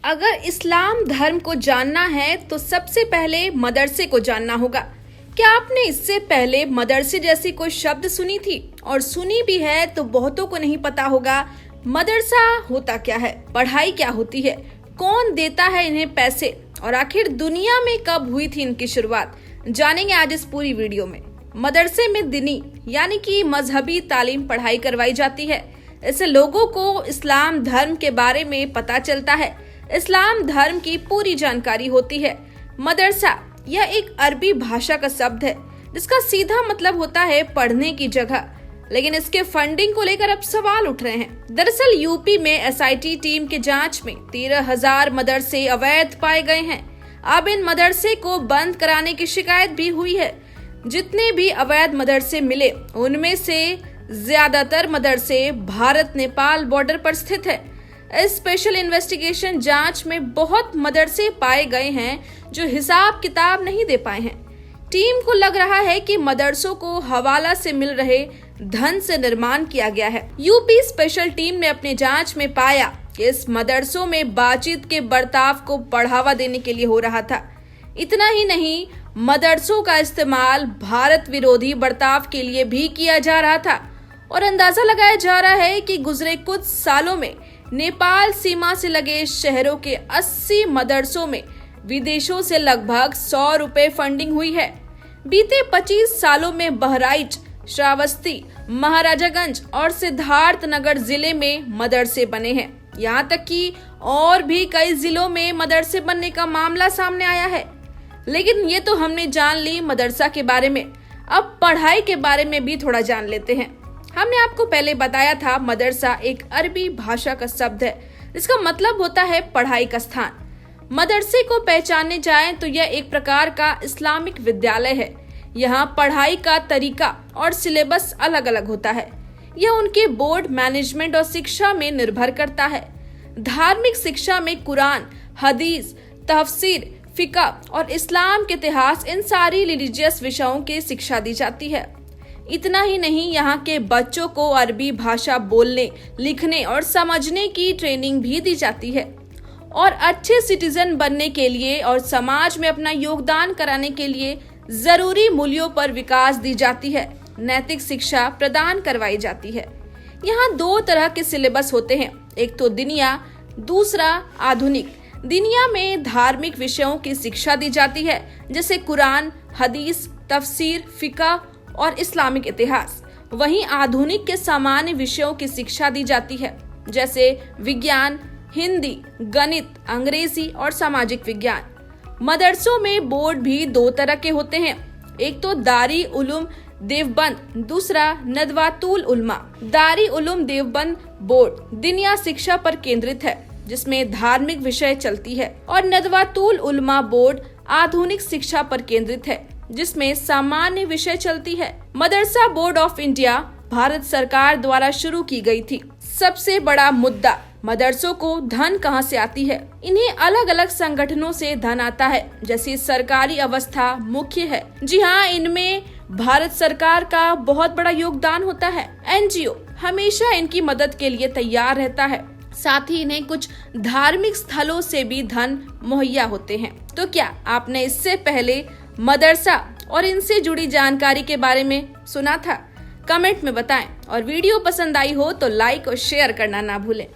अगर इस्लाम धर्म को जानना है तो सबसे पहले मदरसे को जानना होगा। क्या आपने इससे पहले मदरसे जैसी कोई शब्द सुनी थी? और सुनी भी है तो बहुतों को नहीं पता होगा मदरसा होता क्या है, पढ़ाई क्या होती है, कौन देता है इन्हें पैसे और आखिर दुनिया में कब हुई थी इनकी शुरुआत, जानेंगे आज इस पूरी वीडियो में। मदरसे में दीनी यानी कि मजहबी तालीम पढ़ाई करवाई जाती है। इससे लोगों को इस्लाम धर्म के बारे में पता चलता है, इस्लाम धर्म की पूरी जानकारी होती है। मदरसा यह एक अरबी भाषा का शब्द है जिसका सीधा मतलब होता है पढ़ने की जगह, लेकिन इसके फंडिंग को लेकर अब सवाल उठ रहे हैं। दरअसल यूपी में एसआईटी टीम के जांच में 13,000 मदरसे अवैध पाए गए हैं। अब इन मदरसे को बंद कराने की शिकायत भी हुई है। जितने भी अवैध मदरसे मिले उनमें से ज्यादातर मदरसे भारत नेपाल बॉर्डर पर स्थित है। इस स्पेशल इन्वेस्टिगेशन जांच में बहुत मदरसे पाए गए हैं जो हिसाब किताब नहीं दे पाए हैं। टीम को लग रहा है कि मदरसों को हवाला से मिल रहे धन से निर्माण किया गया है। यूपी स्पेशल टीम ने अपनी जांच में पाया कि इस मदरसों में बातचीत के बर्ताव को बढ़ावा देने के लिए हो रहा था। इतना ही नहीं, मदरसों का इस्तेमाल भारत विरोधी बर्ताव के लिए भी किया जा रहा था और अंदाजा लगाया जा रहा है कि गुजरे कुछ सालों में नेपाल सीमा से लगे शहरों के 80 मदरसों में विदेशों से लगभग 100 रुपए फंडिंग हुई है। बीते 25 सालों में बहराइच, श्रावस्ती, महाराजागंज और सिद्धार्थ नगर जिले में मदरसे बने हैं। यहाँ तक कि और भी कई जिलों में मदरसे बनने का मामला सामने आया है। लेकिन ये तो हमने जान ली मदरसा के बारे में, अब पढ़ाई के बारे में भी थोड़ा जान लेते हैं। हमने आपको पहले बताया था मदरसा एक अरबी भाषा का शब्द है जिसका मतलब होता है पढ़ाई का स्थान। मदरसे को पहचानने जाएं तो यह एक प्रकार का इस्लामिक विद्यालय है। यहाँ पढ़ाई का तरीका और सिलेबस अलग अलग होता है। यह उनके बोर्ड, मैनेजमेंट और शिक्षा में निर्भर करता है। धार्मिक शिक्षा में कुरान, हदीस, तफसीर, फिका और इस्लाम के इतिहास, इन सारी रिलीजियस विषयों की शिक्षा दी जाती है। इतना ही नहीं, यहाँ के बच्चों को अरबी भाषा बोलने, लिखने और समझने की ट्रेनिंग भी दी जाती है और अच्छे सिटीजन बनने के लिए और समाज में अपना योगदान कराने के लिए जरूरी मूल्यों पर विकास दी जाती है। नैतिक शिक्षा प्रदान करवाई जाती है। यहाँ 2 तरह के सिलेबस होते हैं, एक तो दिनिया, दूसरा आधुनिक। दिनिया में धार्मिक विषयों की शिक्षा दी जाती है जैसे कुरान, हदीस, तफसीर, फिका और इस्लामिक इतिहास। वहीं आधुनिक के सामान्य विषयों की शिक्षा दी जाती है जैसे विज्ञान, हिंदी, गणित, अंग्रेजी और सामाजिक विज्ञान। मदरसों में बोर्ड भी 2 तरह के होते हैं, एक तो दारी उलूम देवबंद, दूसरा नदवातुल उलमा। दारी उलूम देवबंद बोर्ड दिनिया शिक्षा पर केंद्रित है जिसमें धार्मिक विषय चलती है और नदवातुल उलमा बोर्ड आधुनिक शिक्षा पर केंद्रित है जिसमें सामान्य विषय चलती है। मदरसा बोर्ड ऑफ इंडिया भारत सरकार द्वारा शुरू की गई थी। सबसे बड़ा मुद्दा मदरसों को धन कहां से आती है। इन्हें अलग अलग संगठनों से धन आता है, जैसे सरकारी अवस्था मुख्य है। जी हाँ, इनमें भारत सरकार का बहुत बड़ा योगदान होता है। एनजीओ हमेशा इनकी मदद के लिए तैयार रहता है। साथ ही इन्हें कुछ धार्मिक स्थलों से भी धन मुहैया होते हैं। तो क्या आपने इससे पहले मदरसा और इनसे जुड़ी जानकारी के बारे में सुना था? कमेंट में बताएं और वीडियो पसंद आई हो तो लाइक और शेयर करना ना भूलें।